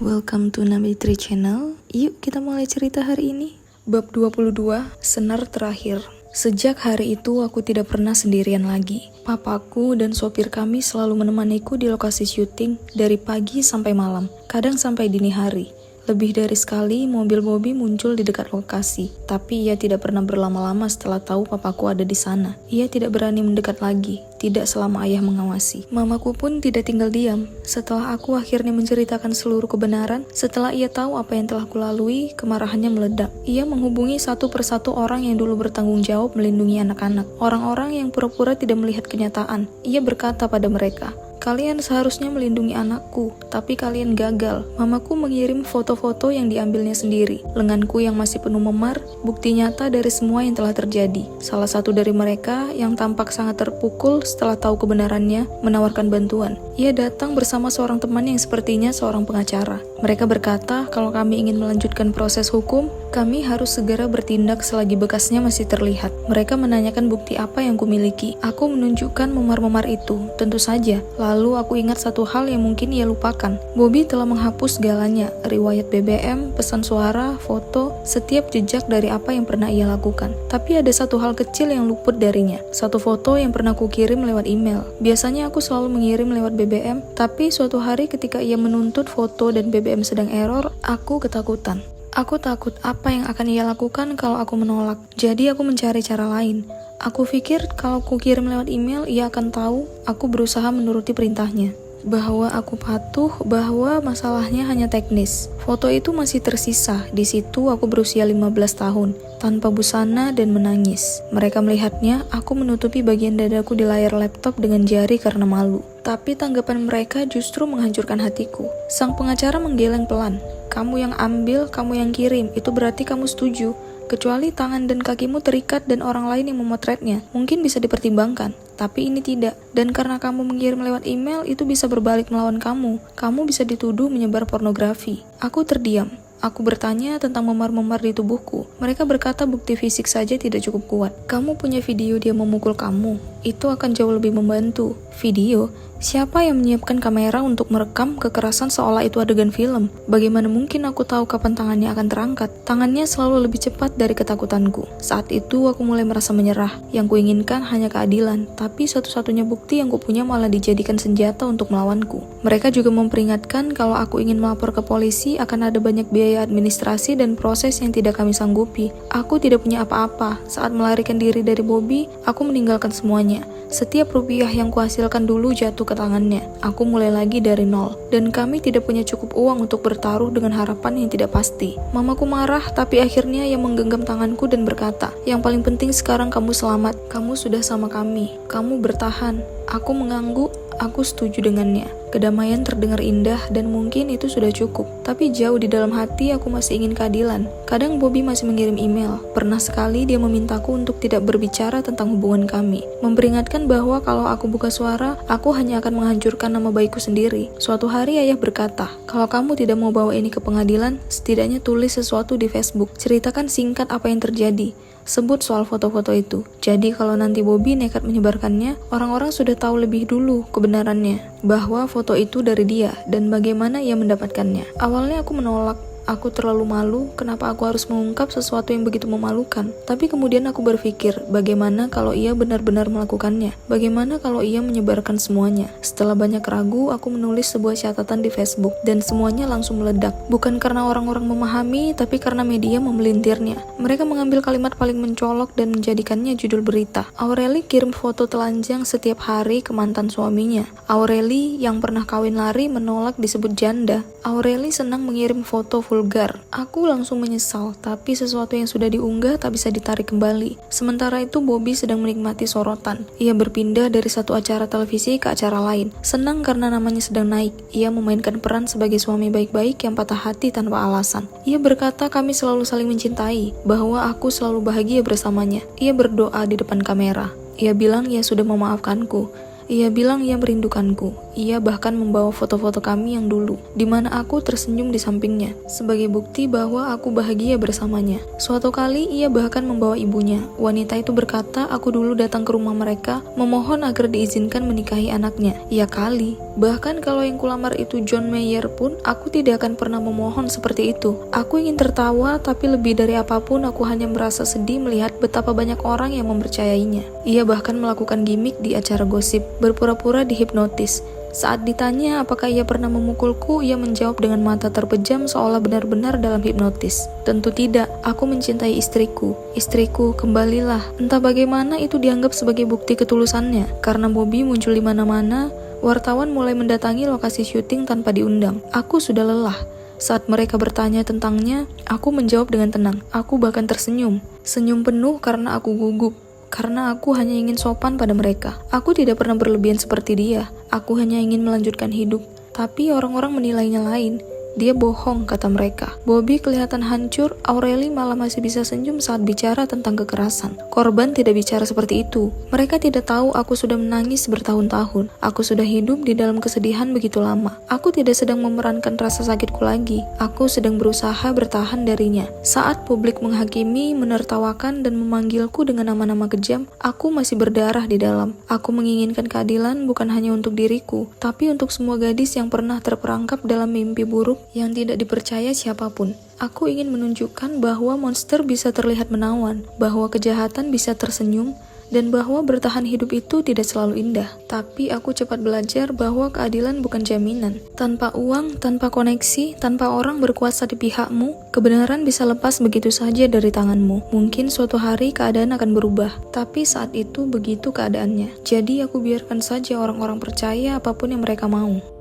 welcome to Nabitri Channel. Yuk kita mulai cerita hari ini. Bab 22, Senar Terakhir. Sejak hari itu aku tidak pernah sendirian lagi. Papaku dan sopir kami selalu menemaniku di lokasi syuting dari pagi sampai malam, kadang sampai dini hari. Lebih dari sekali mobil Bobby muncul di dekat lokasi, tapi ia tidak pernah berlama-lama setelah tahu papaku ada di sana. Ia tidak berani mendekat lagi, tidak selama ayah mengawasi. Mamaku pun tidak tinggal diam. Setelah aku akhirnya menceritakan seluruh kebenaran, setelah ia tahu apa yang telah kulalui, kemarahannya meledak. Ia menghubungi satu persatu orang yang dulu bertanggung jawab melindungi anak-anak, orang-orang yang pura-pura tidak melihat kenyataan. Ia berkata pada mereka, "Kalian seharusnya melindungi anakku, tapi kalian gagal." Mamaku mengirim foto-foto yang diambilnya sendiri. Lenganku yang masih penuh memar, bukti nyata dari semua yang telah terjadi. Salah satu dari mereka, yang tampak sangat terpukul setelah tahu kebenarannya, menawarkan bantuan. Ia datang bersama seorang teman yang sepertinya seorang pengacara. Mereka berkata, kalau kami ingin melanjutkan proses hukum, kami harus segera bertindak selagi bekasnya masih terlihat. Mereka menanyakan bukti apa yang kumiliki. Aku menunjukkan memar-memar itu, tentu saja. Lalu aku ingat satu hal yang mungkin ia lupakan. Bobby telah menghapus segalanya, riwayat BBM, pesan suara, foto, setiap jejak dari apa yang pernah ia lakukan. Tapi ada satu hal kecil yang luput darinya. Satu foto yang pernah kukirim lewat email. Biasanya aku selalu mengirim lewat BBM, tapi suatu hari ketika ia menuntut foto dan BBM sedang error, aku ketakutan. Aku takut apa yang akan ia lakukan kalau aku menolak. Jadi aku mencari cara lain. Aku pikir kalau ku kirim lewat email, ia akan tahu aku berusaha menuruti perintahnya. Bahwa aku patuh, bahwa masalahnya hanya teknis. Foto itu masih tersisa. Di situ aku berusia 15 tahun, tanpa busana dan menangis. Mereka melihatnya, aku menutupi bagian dadaku di layar laptop dengan jari karena malu. Tapi tanggapan mereka justru menghancurkan hatiku. Sang pengacara menggeleng pelan. "Kamu yang ambil, kamu yang kirim, itu berarti kamu setuju. Kecuali tangan dan kakimu terikat dan orang lain yang memotretnya, mungkin bisa dipertimbangkan. Tapi ini tidak. Dan karena kamu mengirim lewat email, itu bisa berbalik melawan kamu. Kamu bisa dituduh menyebar pornografi." Aku terdiam. Aku bertanya tentang memar-memar di tubuhku. Mereka berkata bukti fisik saja tidak cukup kuat. "Kamu punya video dia memukul kamu. Itu akan jauh lebih membantu." Video? Siapa yang menyiapkan kamera untuk merekam kekerasan seolah itu adegan film? Bagaimana mungkin aku tahu kapan tangannya akan terangkat? Tangannya selalu lebih cepat dari ketakutanku. Saat itu aku mulai merasa menyerah. Yang kuinginkan hanya keadilan, tapi satu-satunya bukti yang kupunya malah dijadikan senjata untuk melawanku. Mereka juga memperingatkan kalau aku ingin melapor ke polisi akan ada banyak biaya administrasi dan proses yang tidak kami sanggupi. Aku tidak punya apa-apa. Saat melarikan diri dari Bobby, aku meninggalkan semuanya. Setiap rupiah yang kuhasilkan dulu jatuh ke tangannya. Aku mulai lagi dari nol. Dan kami tidak punya cukup uang untuk bertaruh dengan harapan yang tidak pasti. Mamaku marah, tapi akhirnya ia menggenggam tanganku dan berkata, "Yang paling penting sekarang kamu selamat. Kamu sudah sama kami. Kamu bertahan." Aku mengangguk. Aku setuju dengannya. Kedamaian terdengar indah dan mungkin itu sudah cukup. Tapi jauh di dalam hati aku masih ingin keadilan. Kadang Bobby masih mengirim email. Pernah sekali dia memintaku untuk tidak berbicara tentang hubungan kami. Memperingatkan bahwa kalau aku buka suara, aku hanya akan menghancurkan nama baikku sendiri. Suatu hari ayah berkata, "Kalau kamu tidak mau bawa ini ke pengadilan, setidaknya tulis sesuatu di Facebook. Ceritakan singkat apa yang terjadi. Sebut soal foto-foto itu. Jadi kalau nanti Bobby nekat menyebarkannya, orang-orang sudah tahu lebih dulu kebenarannya. Bahwa foto itu dari dia, dan bagaimana ia mendapatkannya." Awalnya aku menolak. Aku terlalu malu, kenapa aku harus mengungkap sesuatu yang begitu memalukan? Tapi kemudian aku berpikir, bagaimana kalau ia benar-benar melakukannya? Bagaimana kalau ia menyebarkan semuanya? Setelah banyak ragu, aku menulis sebuah catatan di Facebook, dan semuanya langsung meledak. Bukan karena orang-orang memahami, tapi karena media memelintirnya. Mereka mengambil kalimat paling mencolok dan menjadikannya judul berita. Aureli kirim foto telanjang setiap hari ke mantan suaminya. Aureli yang pernah kawin lari menolak disebut janda. Aureli senang mengirim foto vulgar. Aku langsung menyesal, tapi sesuatu yang sudah diunggah tak bisa ditarik kembali. Sementara itu Bobby sedang menikmati sorotan. Ia berpindah dari satu acara televisi ke acara lain. Senang karena namanya sedang naik. Ia memainkan peran sebagai suami baik-baik yang patah hati tanpa alasan. Ia berkata kami selalu saling mencintai, bahwa aku selalu bahagia bersamanya. Ia berdoa di depan kamera. Ia bilang ia sudah memaafkanku. Ia bilang ia merindukanku. Ia bahkan membawa foto-foto kami yang dulu, di mana aku tersenyum di sampingnya, sebagai bukti bahwa aku bahagia bersamanya. Suatu kali ia bahkan membawa ibunya. Wanita itu berkata aku dulu datang ke rumah mereka, memohon agar diizinkan menikahi anaknya. Ya kali, bahkan kalau yang kulamar itu John Mayer pun, aku tidak akan pernah memohon seperti itu. Aku ingin tertawa, tapi lebih dari apapun aku hanya merasa sedih melihat betapa banyak orang yang mempercayainya. Ia bahkan melakukan gimmick di acara gosip, berpura-pura dihipnotis. Saat ditanya apakah ia pernah memukulku, ia menjawab dengan mata terpejam seolah benar-benar dalam hipnotis. Tentu tidak, aku mencintai istriku. Istriku, kembalilah. Entah bagaimana itu dianggap sebagai bukti ketulusannya. Karena Bobby muncul di mana-mana, wartawan mulai mendatangi lokasi syuting tanpa diundang. Aku sudah lelah. Saat mereka bertanya tentangnya, aku menjawab dengan tenang. Aku bahkan tersenyum. Senyum penuh karena aku gugup. Karena aku hanya ingin sopan pada mereka. Aku tidak pernah berlebihan seperti dia. Aku hanya ingin melanjutkan hidup. Tapi orang-orang menilainya lain. Dia bohong, kata mereka. Bobby kelihatan hancur, Aureli malah masih bisa senyum saat bicara tentang kekerasan. Korban tidak bicara seperti itu. Mereka tidak tahu aku sudah menangis bertahun-tahun. Aku sudah hidup di dalam kesedihan begitu lama. Aku tidak sedang memerankan rasa sakitku lagi. Aku sedang berusaha bertahan darinya. Saat publik menghakimi, menertawakan, dan memanggilku dengan nama-nama kejam, aku masih berdarah di dalam. Aku menginginkan keadilan bukan hanya untuk diriku, tapi untuk semua gadis yang pernah terperangkap dalam mimpi buruk yang tidak dipercaya siapapun. Aku ingin menunjukkan bahwa monster bisa terlihat menawan, bahwa kejahatan bisa tersenyum, dan bahwa bertahan hidup itu tidak selalu indah. Tapi aku cepat belajar bahwa keadilan bukan jaminan. Tanpa uang, tanpa koneksi, tanpa orang berkuasa di pihakmu, kebenaran bisa lepas begitu saja dari tanganmu. Mungkin suatu hari keadaan akan berubah, tapi saat itu begitu keadaannya. Jadi aku biarkan saja orang-orang percaya apapun yang mereka mau.